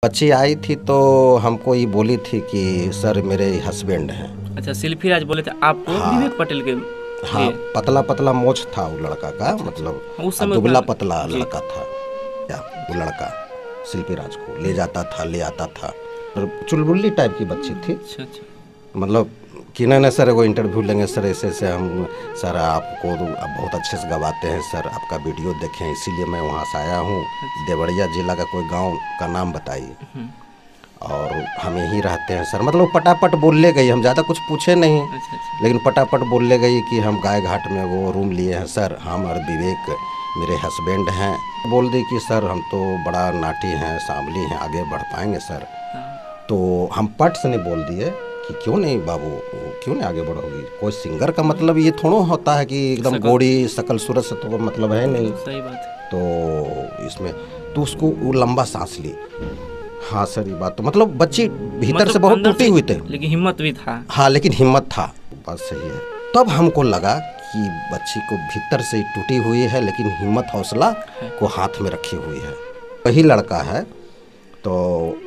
बच्ची आई थी तो हमको ये बोली थी कि सर मेरे हस्बैंड हैं। अच्छा, शिल्पी राज बोले थे आपको हाँ विवेक पटेल के हाँ, लिए? पतला पतला मोछ था वो लड़का का। अच्छा, मतलब हाँ, उस समय दुबला का पतला जी। लड़का था। क्या वो लड़का शिल्पी राज को ले जाता था, ले आता था। और चुलबुल्ली टाइप की बच्ची थी। अच्छा अच्छा। मतलब कि नहीं सर वो इंटरव्यू लेंगे सर, ऐसे ऐसे हम सर आपको आप बहुत अच्छे से गवाते हैं सर, आपका वीडियो देखें इसीलिए मैं वहाँ से आया हूँ। देवरिया जिला का कोई गांव का नाम बताइए। और हम यहीं रहते हैं सर। मतलब पटापट बोल ले गई, हम ज़्यादा कुछ पूछे नहीं, अच्छा अच्छा। लेकिन पटापट बोल ले गई कि हम गाय घाट में वो रूम लिए हैं सर, हम और विवेक मेरे हस्बैंड हैं। बोल दी कि सर हम तो बड़ा नाटी हैं, सांवली हैं, आगे बढ़ पाएंगे सर। तो हम पट से नहीं बोल दिए कि क्यों नहीं बाबू, क्यों नहीं आगे बढ़ोगी। कोई सिंगर का मतलब ये थोड़ा होता है कि एकदम गोरी शकल सूरत से तो मतलब है नहीं। सही बात है। तो इसमें तो उसको वो लंबा सांस ली। हाँ सर ये बात तो मतलब बच्ची भीतर से बहुत अंदर टूटी से, हुई थी। लेकिन हिम्मत भी था। हाँ लेकिन हिम्मत था, बात सही है। तब हमको लगा कि बच्ची को भीतर से ही टूटी हुई है, लेकिन हिम्मत हौसला को हाथ में रखी हुई है। वही लड़का है। तो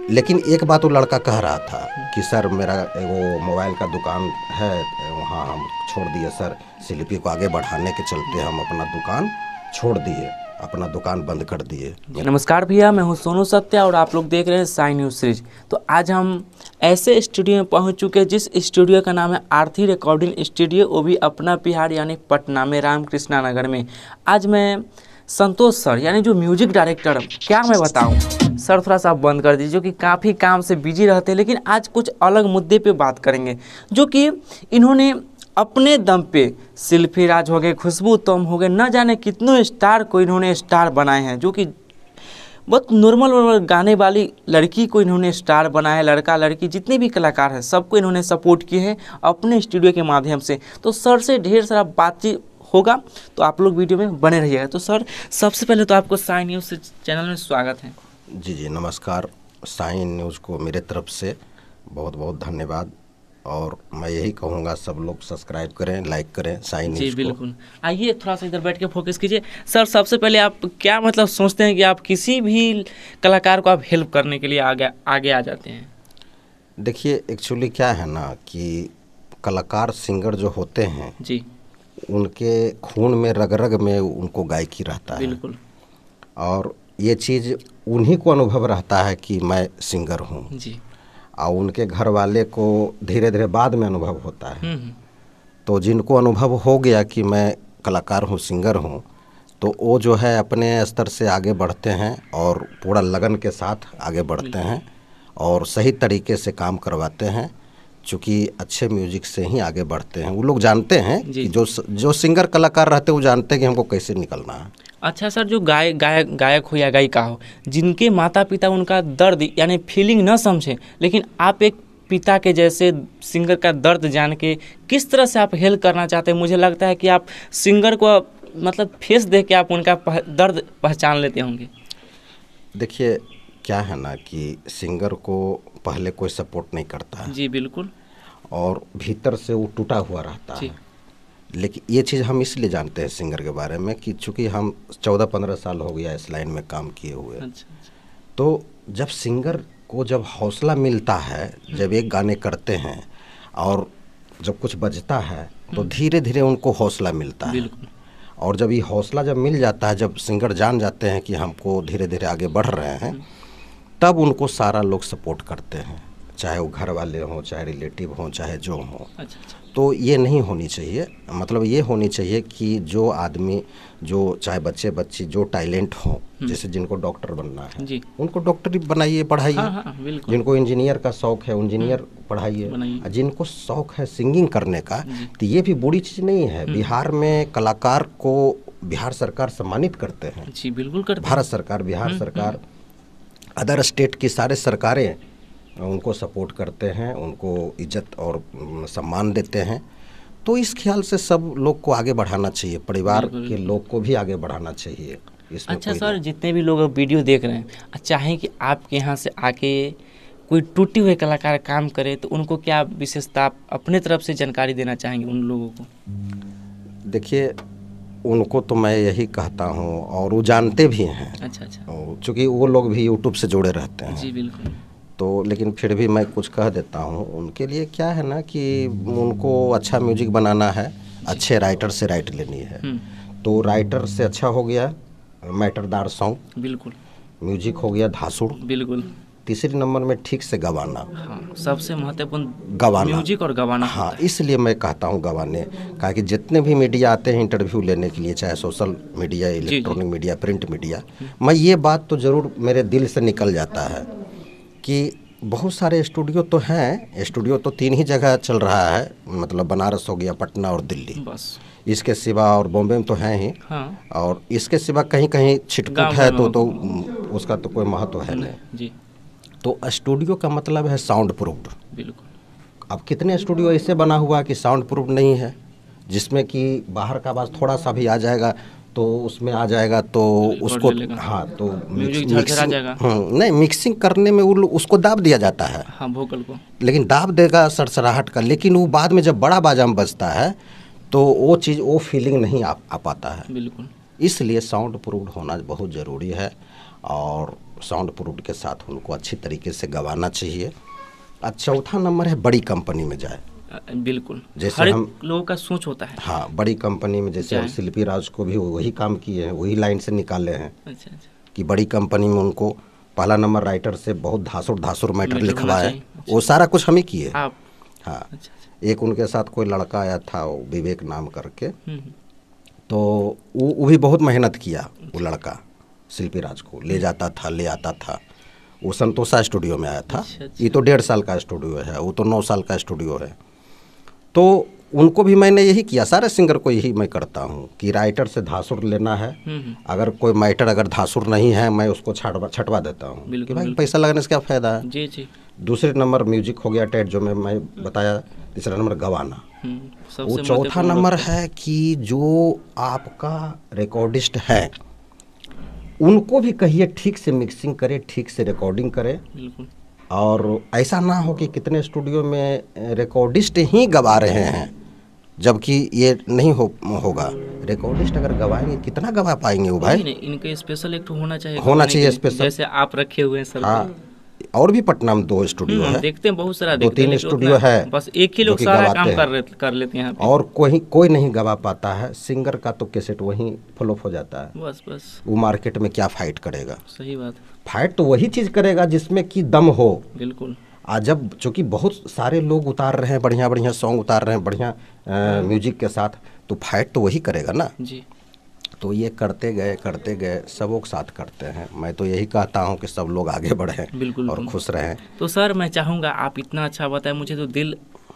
लेकिन एक बात वो लड़का कह रहा था कि सर मेरा वो मोबाइल का दुकान है, वहाँ हम छोड़ दिए सर, शिल्पी को आगे बढ़ाने के चलते हम अपना दुकान छोड़ दिए, अपना दुकान बंद कर दिए। नमस्कार भैया, मैं हूं सोनू सत्या और आप लोग देख रहे हैं साई न्यूज़ सीरीज। तो आज हम ऐसे स्टूडियो में पहुंच चुके हैं जिस स्टूडियो का नाम है आरती रिकॉर्डिंग स्टूडियो, वो भी अपना बिहार यानी पटना में, रामकृष्णा नगर में। आज मैं संतोष सर यानी जो म्यूजिक डायरेक्टर, क्या मैं बताऊं सर, थोड़ा सा आप बंद कर दीजिए, जो कि काफ़ी काम से बिजी रहते हैं, लेकिन आज कुछ अलग मुद्दे पे बात करेंगे जो कि इन्होंने अपने दम पे, शिल्पी राज हो गए, खुशबू तुम हो गए, न जाने कितनों स्टार को इन्होंने स्टार बनाए हैं, जो कि बहुत नॉर्मल गाने वाली लड़की को इन्होंने स्टार बनाया है। लड़का लड़की जितने भी कलाकार हैं सबको इन्होंने सपोर्ट किए हैं अपने स्टूडियो के माध्यम से। तो सर से ढेर सारा बातचीत होगा, तो आप लोग वीडियो में बने रहिएगा। तो सर सबसे पहले तो आपको साई न्यूज़ चैनल में स्वागत है। जी जी नमस्कार। साई न्यूज़ को मेरे तरफ से बहुत बहुत धन्यवाद। और मैं यही कहूँगा सब लोग सब्सक्राइब करें, लाइक करें साई न्यूज़ जी को। बिल्कुल। आइए थोड़ा सा इधर बैठ के फोकस कीजिए। सर सबसे पहले आप क्या मतलब सोचते हैं कि आप किसी भी कलाकार को आप हेल्प करने के लिए आगे आगे आ जाते हैं? देखिए एक्चुअली क्या है ना कि कलाकार सिंगर जो होते हैं जी उनके खून में रग रग में उनको गायकी रहता है। बिल्कुल। और ये चीज़ उन्हीं को अनुभव रहता है कि मैं सिंगर हूँ, जी। और उनके घर वाले को धीरे धीरे बाद में अनुभव होता है। हम्म। तो जिनको अनुभव हो गया कि मैं कलाकार हूँ, सिंगर हूँ, तो वो जो है अपने स्तर से आगे बढ़ते हैं और पूरा लगन के साथ आगे बढ़ते हैं और सही तरीके से काम करवाते हैं। चूँकि अच्छे म्यूजिक से ही आगे बढ़ते हैं। वो लोग जानते हैं कि जो सिंगर कलाकार रहते हैं वो जानते हैं कि हमको कैसे निकलना है। अच्छा सर, जो गायक हो या गायिका हो, जिनके माता पिता उनका दर्द यानी फीलिंग न समझे, लेकिन आप एक पिता के जैसे सिंगर का दर्द जान के किस तरह से आप हेल्प करना चाहते हैं, मुझे लगता है कि आप सिंगर को मतलब फेस देख के आप उनका दर्द पहचान लेते होंगे। देखिए क्या है ना कि सिंगर को पहले कोई सपोर्ट नहीं करता है। जी बिल्कुल। और भीतर से वो टूटा हुआ रहता है। लेकिन ये चीज़ हम इसलिए जानते हैं सिंगर के बारे में कि चूँकि हम 14-15 साल हो गया इस लाइन में काम किए हुए। अच्छा। तो जब सिंगर को जब हौसला मिलता है, जब एक गाने करते हैं और जब कुछ बजता है तो धीरे धीरे उनको हौसला मिलता है। और जब ये हौसला जब मिल जाता है, जब सिंगर जान जाते हैं कि हमको धीरे धीरे आगे बढ़ रहे हैं, तब उनको सारा लोग सपोर्ट करते हैं, चाहे वो घर वाले हों, चाहे रिलेटिव हों, चाहे जो हों। अच्छा। तो ये नहीं होनी चाहिए। मतलब ये होनी चाहिए कि जो आदमी, जो चाहे बच्चे बच्ची जो टैलेंट हो, जैसे जिनको डॉक्टर बनना है जी, उनको डॉक्टरी बनाइए, पढ़ाइए। हाँ, जिनको इंजीनियर का शौक है इंजीनियर पढ़ाइए। जिनको शौक है सिंगिंग करने का, तो ये भी बुरी चीज़ नहीं है। बिहार में कलाकार को बिहार सरकार सम्मानित करते हैं। जी बिल्कुल करते हैं। भारत सरकार, बिहार सरकार, अदर स्टेट की सारे सरकारें उनको सपोर्ट करते हैं, उनको इज्जत और सम्मान देते हैं। तो इस ख्याल से सब लोग को आगे बढ़ाना चाहिए, परिवार के लोग को भी आगे बढ़ाना चाहिए। अच्छा सर, जितने भी लोग वीडियो देख रहे हैं, चाहें कि आपके यहाँ से आके कोई टूटे हुए कलाकार काम करे, तो उनको क्या विशेषता आप अपने तरफ से जानकारी देना चाहेंगे उन लोगों को? देखिए उनको तो मैं यही कहता हूँ, और वो जानते भी हैं। अच्छा अच्छा। चूँकि वो लोग भी यूट्यूब से जुड़े रहते हैं। जी बिल्कुल। तो लेकिन फिर भी मैं कुछ कह देता हूँ उनके लिए। क्या है ना कि उनको अच्छा म्यूजिक बनाना है, अच्छे राइटर से राइट लेनी है। तो राइटर से अच्छा हो गया मैटरदार सॉन्ग, बिल्कुल। म्यूजिक हो गया धासुड़, बिल्कुल। तीसरे नंबर में ठीक से गवाना। हाँ, सबसे महत्वपूर्ण गवाना, म्यूजिक और गवाना हाँ होता है। इसलिए मैं कहता हूँ गवाने का, कि जितने भी मीडिया आते हैं इंटरव्यू लेने के लिए, चाहे social media, electronic media, print media, मैं ये बात तो ज़रूर मेरे दिल से निकल जाता है कि बहुत सारे स्टूडियो तो हैं, स्टूडियो तो 3 ही जगह चल रहा है, मतलब बनारस हो गया, पटना और दिल्ली, बस इसके सिवा, और बॉम्बे में तो हैं ही। हाँ। और इसके सिवा कहीं कहीं छिटपुट गाँव है में तो उसका तो कोई महत्व है नहीं। जी तो स्टूडियो का मतलब है साउंड प्रूफ्ड। बिल्कुल। अब कितने स्टूडियो ऐसे बना हुआ है कि साउंड प्रूफ नहीं है, जिसमें कि बाहर का आवाज़ थोड़ा सा भी आ जाएगा तो उसमें आ जाएगा, तो उसको हाँ तो म्यूजिक झरझरा जाएगा। नहीं, मिक्सिंग करने में उसको दाब दिया जाता है। हाँ, वोकल को लेकिन दाब देगा सरसराहट का, लेकिन वो बाद में जब बड़ा बाजा में बजता है तो वो चीज़, वो फीलिंग नहीं आ पाता है। बिल्कुल। इसलिए साउंड प्रूफ्ड होना बहुत ज़रूरी है, और साउंड प्रूफ्ड के साथ उनको अच्छी तरीके से गवाना चाहिए। और चौथा नंबर है बड़ी कंपनी में जाए। बिल्कुल, जैसे हर हम लोगों का सोच होता है। हाँ, बड़ी कंपनी में, जैसे हम शिल्पी राज को भी वही काम किए हैं, वही लाइन से निकाले हैं। अच्छा अच्छा। कि बड़ी कंपनी में उनको पहला नंबर राइटर से बहुत धासुर मैटर लिखवाए। अच्छा। वो सारा कुछ हम ही किए। आप हाँ। अच्छा। एक उनके साथ कोई लड़का आया था, वो विवेक नाम करके, तो वो भी बहुत मेहनत किया। वो लड़का शिल्पी राज को ले जाता था, ले आता था। वो संतोषा स्टूडियो में आया था। ये तो 1.5 साल का स्टूडियो है, वो तो 9 साल का स्टूडियो है। तो उनको भी मैंने यही किया, सारे सिंगर को यही मैं करता हूँ कि राइटर से धासुर लेना है। अगर कोई मैटर अगर धासुर नहीं है, मैं उसको छटवा देता हूँ कि भाई पैसा लगाने से क्या फ़ायदा है। जी जी। दूसरे नंबर म्यूजिक हो गया टेट, जो मैं बताया। तीसरा नंबर गवाना। वो चौथा नंबर है कि जो आपका रिकॉर्डिस्ट है उनको भी कहिए ठीक से मिक्सिंग करे, ठीक से रिकॉर्डिंग करे। बिल्कुल। और ऐसा ना हो कि कितने स्टूडियो में रिकॉर्डिस्ट ही गवा रहे हैं, जबकि ये नहीं होगा। रिकॉर्डिस्ट अगर गवाएंगे, कितना गवा पाएंगे वो भाई। नहीं, इनके स्पेशल एक होना चाहिए स्पेशल, जैसे आप रखे हुए हैं सर। हाँ, और भी पटना में 2 स्टूडियो है, देखते हैं बहुत सारा, 2-3 स्टूडियो है, बस एक ही लोग सारा काम कर लेते हैं। और कोई नहीं गवा पाता है। सिंगर का तो कैसेट वहीं फ्लॉप हो जाता है। बस वो मार्केट में क्या फाइट करेगा। सही बात। फाइट तो वही चीज़ करेगा जिसमें कि दम हो। बिल्कुल। आज जब चूँकि बहुत सारे लोग उतार रहे हैं, बढ़िया सॉन्ग उतार रहे हैं, बढ़िया म्यूजिक के साथ, तो फाइट तो वही करेगा ना जी। तो ये करते गए सब लोग साथ करते हैं। मैं तो यही कहता हूँ कि सब लोग आगे बढ़ें। बिल्कुल। और खुश रहें। तो सर मैं चाहूँगा, आप इतना अच्छा बताएं, मुझे तो दिल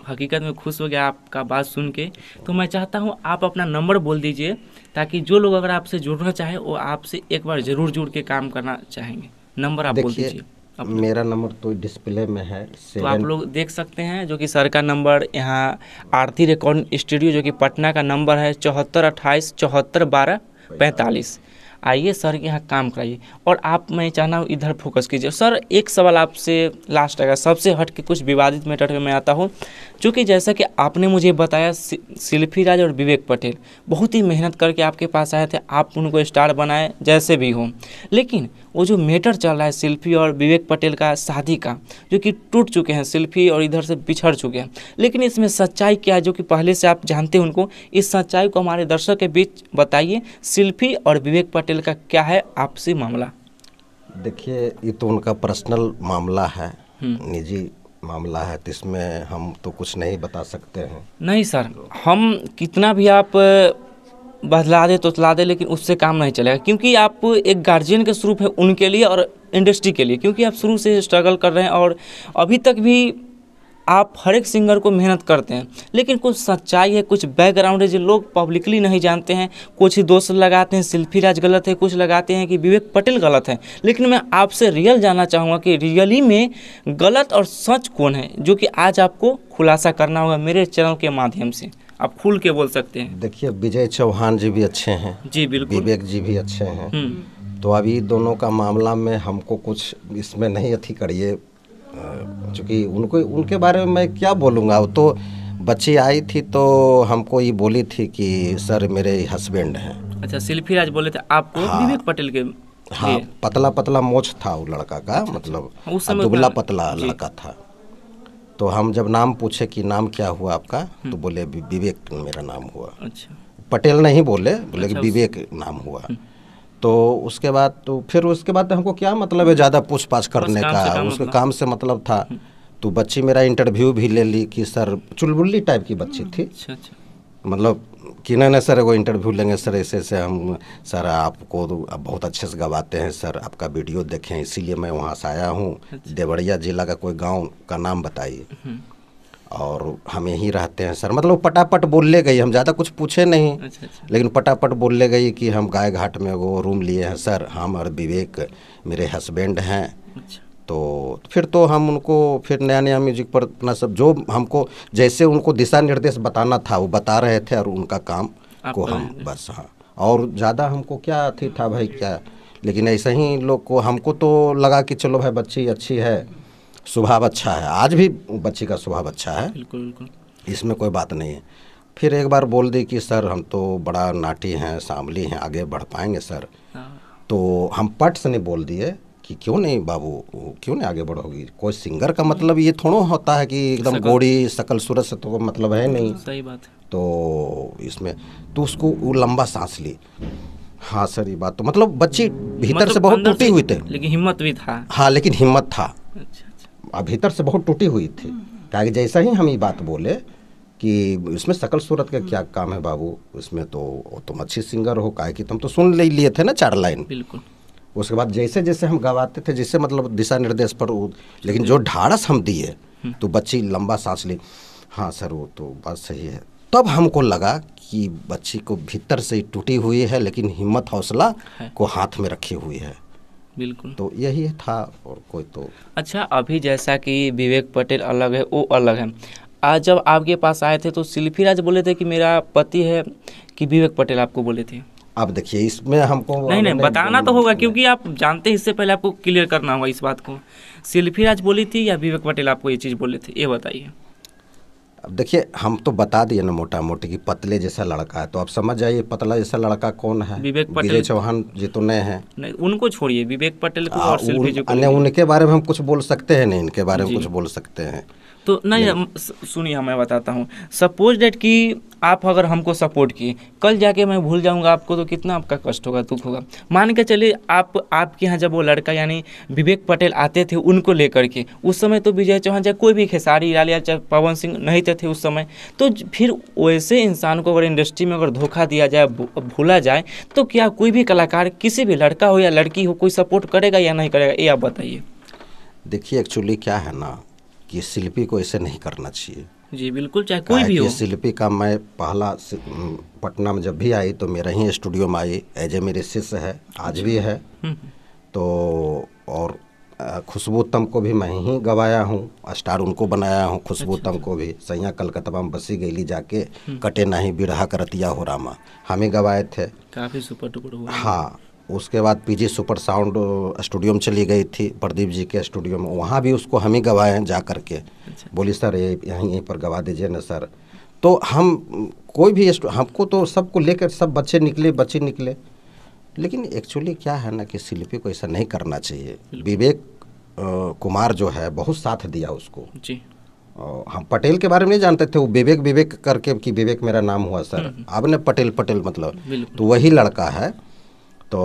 हकीकत में खुश हो गया आपका बात सुन के। तो मैं चाहता हूँ आप अपना नंबर बोल दीजिए, ताकि जो लोग अगर आपसे जुड़ना चाहे वो आपसे एक बार ज़रूर जुड़ के काम करना चाहेंगे। नंबर आप बोल दीजिए। मेरा नंबर तो डिस्प्ले में है, तो आप लोग देख सकते हैं, जो कि सर का नंबर यहाँ आरती रिकॉर्डिंग स्टूडियो, जो कि पटना का नंबर है 74 28 74 12 45। आइए सर के यहाँ काम कराइए। और आप, मैं चाहना हूँ इधर फोकस कीजिए। सर एक सवाल आपसे लास्ट आएगा, सबसे हट के कुछ विवादित मैटर में मैं आता हूँ। चूँकि जैसा कि आपने मुझे बताया, शिल्पी राज और विवेक पटेल बहुत ही मेहनत करके आपके पास आए थे, आप उनको स्टार बनाए जैसे भी हो। लेकिन वो जो मैटर चल रहा है शिल्पी और विवेक पटेल का शादी का, जो कि टूट चुके हैं, शिल्पी और इधर से बिछड़ चुके हैं, लेकिन इसमें सच्चाई क्या है, जो कि पहले से आप जानते हैं उनको, इस सच्चाई को हमारे दर्शक के बीच बताइए। शिल्पी और विवेक पटेल का क्या है आपसी मामला? देखिए, ये तो उनका पर्सनल मामला है, निजी मामला है, तो इसमें हम तो कुछ नहीं बता सकते हैं। नहीं सर, हम कितना भी आप बदला दे तो चला दे, लेकिन उससे काम नहीं चलेगा, क्योंकि आप एक गार्जियन के स्वरूप है उनके लिए और इंडस्ट्री के लिए, क्योंकि आप शुरू से स्ट्रगल कर रहे हैं और अभी तक भी आप हर एक सिंगर को मेहनत करते हैं। लेकिन कुछ सच्चाई है, कुछ बैकग्राउंड है जो लोग पब्लिकली नहीं जानते हैं। कुछ ही दोस्त लगाते हैं शिल्पी राज गलत है, कुछ लगाते हैं कि विवेक पटेल गलत है। लेकिन मैं आपसे रियल जानना चाहूँगा कि रियली में गलत और सच कौन है, जो कि आज आपको खुलासा करना होगा मेरे चैनल के माध्यम से। आप खुल के बोल सकते हैं। देखिए, विजय चौहान जी भी अच्छे हैं, जी बिल्कुल, विवेक जी भी अच्छे हैं। तो अभी दोनों का मामला में हमको कुछ इसमें नहीं अथी करिए, क्योंकि उनको उनके बारे में मैं क्या बोलूँगा। तो बच्ची आई थी तो हमको ये बोली थी कि सर मेरे हस्बैंड हैं। अच्छा, शिल्पी राज बोले थे आपको हाँ। विवेक पटेल के हाँ, लिए? पतला पतला मोछ था वो लड़का का, मतलब उस समय दुबला उतना- पतला जी। लड़का था। तो हम जब नाम पूछे कि नाम क्या हुआ आपका, तो बोले विवेक मेरा नाम हुआ। अच्छा, पटेल नहीं बोले, बोले कि अच्छा, विवेक नाम हुआ। तो उसके बाद तो फिर उसके बाद हमको क्या मतलब है ज़्यादा पूछताछ करने काम का, से काम उसके मतलब। काम से मतलब था। तो बच्ची मेरा इंटरव्यू भी ले ली कि सर, चुलबुल्ली टाइप की बच्ची थी, अच्छा, अच्छा, मतलब कि नहीं सर वो इंटरव्यू लेंगे सर, ऐसे ऐसे हम, सर आपको तो आप बहुत अच्छे से गवाते हैं सर, आपका वीडियो देखें इसीलिए मैं वहाँ से आया हूँ। देवरिया जिला का कोई गांव का नाम बताइए। और हम यहीं रहते हैं सर, मतलब पटापट बोल ले गई, हम ज़्यादा कुछ पूछे नहीं। अच्छा, अच्छा, लेकिन पटापट बोल ले गई कि हम गाय घाट में वो रूम लिए हैं सर, हम और विवेक मेरे हस्बैंड हैं। अच्छा, तो फिर तो हम उनको फिर नया नया म्यूजिक पर अपना सब जो हमको जैसे उनको दिशा निर्देश बताना था वो बता रहे थे, और उनका काम आप को कर हम रहे थे। बस, हाँ। और ज़्यादा हमको क्या अथी था भाई क्या, लेकिन ऐसे ही लोग को हमको तो लगा कि चलो भाई बच्ची अच्छी है, स्वभाव अच्छा है, आज भी बच्ची का स्वभाव अच्छा है, बिल्कुल बिल्कुल। इसमें कोई बात नहीं है। फिर एक बार बोल दी कि सर हम तो बड़ा नाटी हैं, सांवली हैं, आगे बढ़ पाएंगे सर। हाँ, तो हम पट से नहीं बोल दिए कि क्यों नहीं बाबू, क्यों नहीं आगे बढ़ोगी, कोई सिंगर का मतलब ये थोड़ा होता है कि एकदम गोरी शकल सूरत से तो मतलब है नहीं। सही बात है। तो इसमें तो उसको वो लंबा सांस ली। हाँ सर ये बात तो मतलब बच्ची भीतर मतलब से बहुत अंदर टूटी से- हुई थी। लेकिन हिम्मत भी था। हाँ, लेकिन हिम्मत था, अच्छा, अच्छा, अब भीतर से बहुत टूटी हुई थी। क्या कि जैसा ही हम ये बात बोले कि इसमें शकल सूरत का क्या काम है बाबू, इसमें तो तुम अच्छी सिंगर हो, काहे कि तुम तो सुन ले लिए थे ना 4 लाइन। बिल्कुल। उसके बाद जैसे जैसे हम गवाते थे, जैसे मतलब दिशा निर्देश पर लेकिन जो ढाढ़स हम दिए तो बच्ची लंबा सांस ली। हाँ सर वो तो बात सही है। तब हमको लगा कि बच्ची को भीतर से ही टूटी हुई है, लेकिन हिम्मत हौसला है। को हाथ में रखी हुई है। बिल्कुल। तो यही था, और कोई तो अच्छा, अभी जैसा कि विवेक पटेल अलग है, वो अलग है। आज जब आपके पास आए थे तो शिल्पी राज बोले थे कि मेरा पति है, कि विवेक पटेल आपको बोले थे? अब देखिए इसमें हमको नहीं बताना तो होगा, क्योंकि आप जानते हैं, इससे पहले आपको क्लियर करना होगा इस बात को। शिल्पी राज बोली थी या विवेक पटेल आपको ये चीज़ बोले थे, ये बताइए। अब देखिए हम तो बता दिए ना मोटा मोटी कि पतले जैसा लड़का है, तो आप समझ जाइए पतला जैसा लड़का कौन है। विवेक पटेल। विजय चौहान जी तो नए हैं। नहीं, उनको छोड़िए, विवेक पटेल को और शिल्पी जी को अन्य लीजिए। उनके बारे में हम कुछ बोल सकते हैं नहीं, इनके बारे में जी। कुछ बोल सकते हैं। तो नहीं, सुनिए मैं बताता हूँ। सपोज डेट कि आप अगर हमको सपोर्ट किए, कल जाके मैं भूल जाऊंगा आपको, तो कितना आपका कष्ट होगा, दुख होगा। मान के चलिए आपके यहाँ जब वो लड़का यानी विवेक पटेल आते थे उनको लेकर के, उस समय तो विजय चौहान चाहे कोई भी, खेसारी लाल या चाहे पवन सिंह नहीं थे उस समय, तो फिर वैसे इंसान को अगर इंडस्ट्री में अगर धोखा दिया जाए, भूला जाए, तो क्या कोई भी कलाकार, किसी भी लड़का हो या लड़की हो, कोई सपोर्ट करेगा या नहीं करेगा, ये आप बताइए। देखिए एक्चुअली क्या है ना कि शिल्पी को ऐसे नहीं करना चाहिए। जी बिल्कुल, चाहे कोई भी हो। शिल्पी का मैं पहला पटना में जब भी आई तो मेरा ही स्टूडियो में आई, एज ए मेरे शिष्य है, आज भी है। तो और खुशबू उत्तम को भी मैं ही गवाया हूँ, स्टार उनको बनाया हूँ, खुशबू उत्तम को भी। सैया कलकत्ता में बसी गईली जाके, कटे नहीं बिरहा करतिया हो रामा, हम ही गवाए थे। काफ़ी सुपर डुपर हुआ। हाँ, उसके बाद पीजी सुपर साउंड स्टूडियो में चली गई थी, प्रदीप जी के स्टूडियो में, वहाँ भी उसको हम ही गवाए हैं जा कर के। अच्छा। बोली सर यहीं पर गवा दीजिए ना सर। तो हम कोई भी हमको तो सबको लेकर सब बच्चे निकले, बच्चे निकले। लेकिन एक्चुअली क्या है ना कि शिल्पी को ऐसा नहीं करना चाहिए। विवेक कुमार जो है बहुत साथ दिया उसको जी। हम पटेल के बारे में नहीं जानते थे, वो विवेक विवेक करके कि विवेक मेरा नाम हुआ सर, आपने पटेल पटेल मतलब, तो वही लड़का है। तो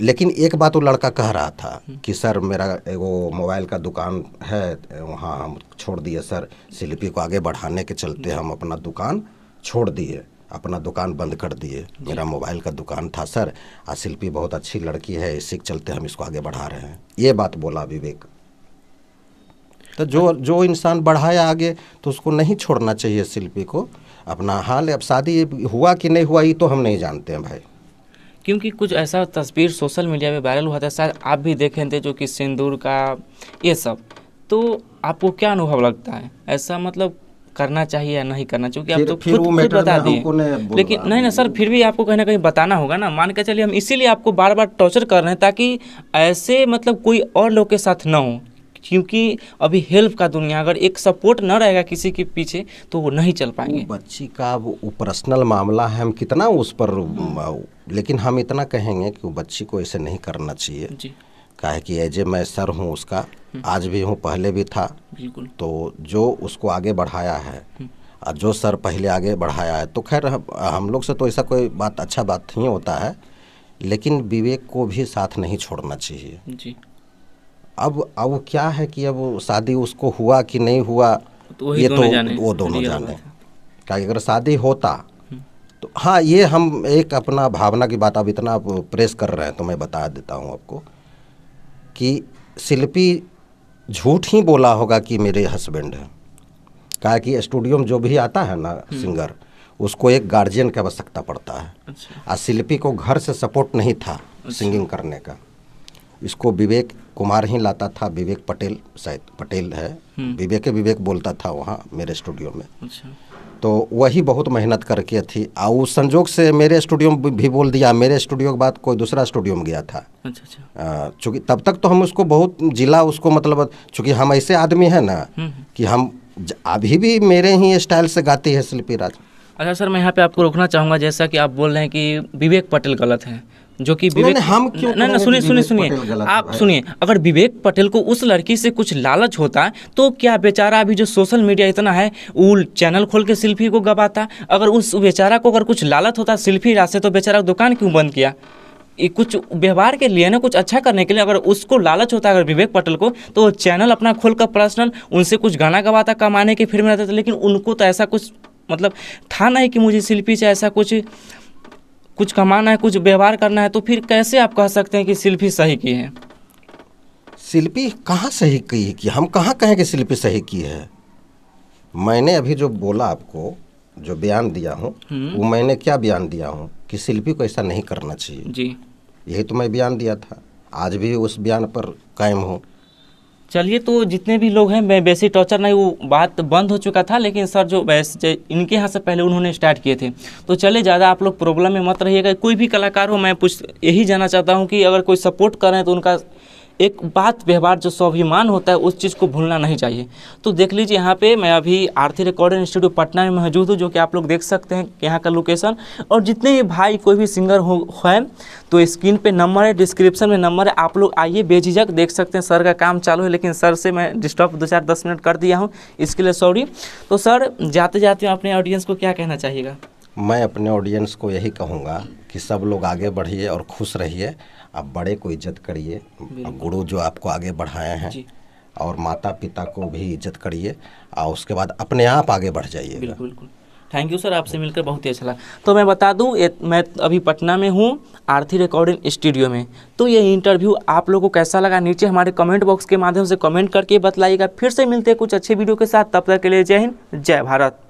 लेकिन एक बात वो लड़का कह रहा था कि सर मेरा एगो मोबाइल का दुकान है, वहाँ हम छोड़ दिए सर, शिल्पी को आगे बढ़ाने के चलते हम अपना दुकान छोड़ दिए, अपना दुकान बंद कर दिए। मेरा मोबाइल का दुकान था सर, आज शिल्पी बहुत अच्छी लड़की है, इसी के चलते हम इसको आगे बढ़ा रहे हैं, ये बात बोला विवेक। तो जो इंसान बढ़ाया आगे तो उसको नहीं छोड़ना चाहिए शिल्पी को अपना हाल। अब शादी हुआ कि नहीं हुआ ये तो हम नहीं जानते हैं भाई, क्योंकि कुछ ऐसा तस्वीर सोशल मीडिया में वायरल हुआ था, शायद आप भी देखे थे, जो कि सिंदूर का ये सब। तो आपको क्या अनुभव लगता है, ऐसा मतलब करना चाहिए या नहीं करना चाहिए? क्योंकि आप तो खुद बता दिए, लेकिन नहीं ना सर, फिर भी आपको कहीं ना कहीं बताना होगा ना। मान के चलिए हम इसीलिए आपको बार बार टॉर्चर कर रहे हैं ताकि ऐसे मतलब कोई और लोग के साथ ना हो, क्योंकि अभी हेल्प का दुनिया, अगर एक सपोर्ट न रहेगा किसी के पीछे तो वो नहीं चल पाएंगे। बच्ची का वो पर्सनल मामला है, हम कितना उस पर लेकिन हम इतना कहेंगे कि वो बच्ची को ऐसे नहीं करना चाहिए जी। काहे कि एजे मैं सर हूँ उसका, आज भी हूँ, पहले भी था। बिल्कुल। तो जो उसको आगे बढ़ाया है और जो सर पहले आगे बढ़ाया है, तो खैर हम लोग से तो ऐसा कोई बात अच्छा बात नहीं होता है, लेकिन विवेक को भी साथ नहीं छोड़ना चाहिए जी। अब क्या है कि अब शादी उसको हुआ कि नहीं हुआ तो ये तो वो दोनों जाने। क्या अगर शादी होता तो हाँ, ये हम एक अपना भावना की बात अब इतना प्रेस कर रहे हैं तो मैं बता देता हूँ आपको कि शिल्पी झूठ ही बोला होगा कि मेरे हस्बैंड हैं। कहा कि स्टूडियो में जो भी आता है ना सिंगर, उसको एक गार्जियन की आवश्यकता पड़ता है। अच्छा। और शिल्पी को घर से सपोर्ट नहीं था सिंगिंग करने का, इसको विवेक कुमार ही लाता था। विवेक पटेल, शायद पटेल है, विवेक बोलता था वहाँ मेरे स्टूडियो में। अच्छा। तो वही बहुत मेहनत करके थी और उस संजोग से मेरे स्टूडियो में भी बोल दिया। मेरे स्टूडियो के बाद कोई दूसरा स्टूडियो में गया था। अच्छा। चूँकि तब तक तो हम उसको बहुत जिला उसको मतलब, चूँकि हम ऐसे आदमी हैं ना कि हम अभी भी मेरे ही स्टाइल से गाती है शिल्पी राज। अच्छा सर, मैं यहाँ पे आपको रोकना चाहूँगा, जैसा कि आप बोल रहे हैं कि विवेक पटेल गलत है, जो कि विवेक हम क्यों ना सुनिए आप सुनिए, अगर विवेक पटेल को उस लड़की से कुछ लालच होता तो क्या बेचारा अभी जो सोशल मीडिया इतना है वो चैनल खोल के शिल्पी को गवाता। अगर उस बेचारा को अगर कुछ लालच होता शिल्पी राज से तो बेचारा दुकान क्यों बंद किया? ये कुछ व्यवहार के लिए ना, कुछ अच्छा करने के लिए अगर उसको लालच होता अगर विवेक पटेल को, तो चैनल अपना खोल कर पर्सनल उनसे कुछ गाना गवाता, कमाने की फिर में रहता था। लेकिन उनको तो ऐसा कुछ मतलब था नहीं कि मुझे शिल्पी से ऐसा कुछ कमाना है, कुछ व्यवहार करना है। तो फिर कैसे आप कह सकते हैं कि शिल्पी सही की है? शिल्पी कहाँ सही की कि हम कहाँ कहें कि शिल्पी सही की है? मैंने अभी जो बोला आपको, जो बयान दिया हूँ, वो मैंने क्या बयान दिया हूँ कि शिल्पी को ऐसा नहीं करना चाहिए जी। यही तो मैं बयान दिया था, आज भी उस बयान पर कायम हूँ। चलिए, तो जितने भी लोग हैं, मैं वैसे टॉर्चर नहीं, वो बात बंद हो चुका था, लेकिन सर जो वैसे इनके यहाँ से पहले उन्होंने स्टार्ट किए थे। तो चलिए, ज़्यादा आप लोग प्रॉब्लम में मत रहिएगा। कोई भी कलाकार हो, मैं यही जानना चाहता हूँ कि अगर कोई सपोर्ट कर रहे हैं तो उनका एक बात व्यवहार जो स्वाभिमान होता है उस चीज़ को भूलना नहीं चाहिए। तो देख लीजिए, यहाँ पे मैं अभी आरती रिकॉर्डिंग स्टूडियो पटना में मौजूद हूँ, जो कि आप लोग देख सकते हैं यहाँ का लोकेशन। और जितने भी भाई कोई भी सिंगर है तो स्क्रीन पे नंबर है, डिस्क्रिप्शन में नंबर है, आप लोग आइए बेझिझक देख सकते हैं। सर का काम चालू है, लेकिन सर से मैं डिस्टर्ब 2-4-10 मिनट कर दिया हूँ, इसके लिए सॉरी। तो सर, जाते जाते अपने ऑडियंस को क्या कहना चाहिएगा? मैं अपने ऑडियंस को यही कहूँगा कि सब लोग आगे बढ़िए और खुश रहिए। आप बड़े को इज्जत करिए, गुरु जो आपको आगे बढ़ाए हैं, और माता पिता को भी इज्जत करिए, और उसके बाद अपने आप आगे बढ़ जाइए। बिल्कुल। थैंक यू सर, आपसे मिलकर बहुत ही अच्छा लगा। तो मैं बता दूं, मैं अभी पटना में हूं, आरती रिकॉर्डिंग स्टूडियो में। तो ये इंटरव्यू आप लोगों को कैसा लगा, नीचे हमारे कमेंट बॉक्स के माध्यम से कमेंट करके बतलाइएगा। फिर से मिलते हैं कुछ अच्छे वीडियो के साथ, तब तक के लिए जय हिंद, जय भारत।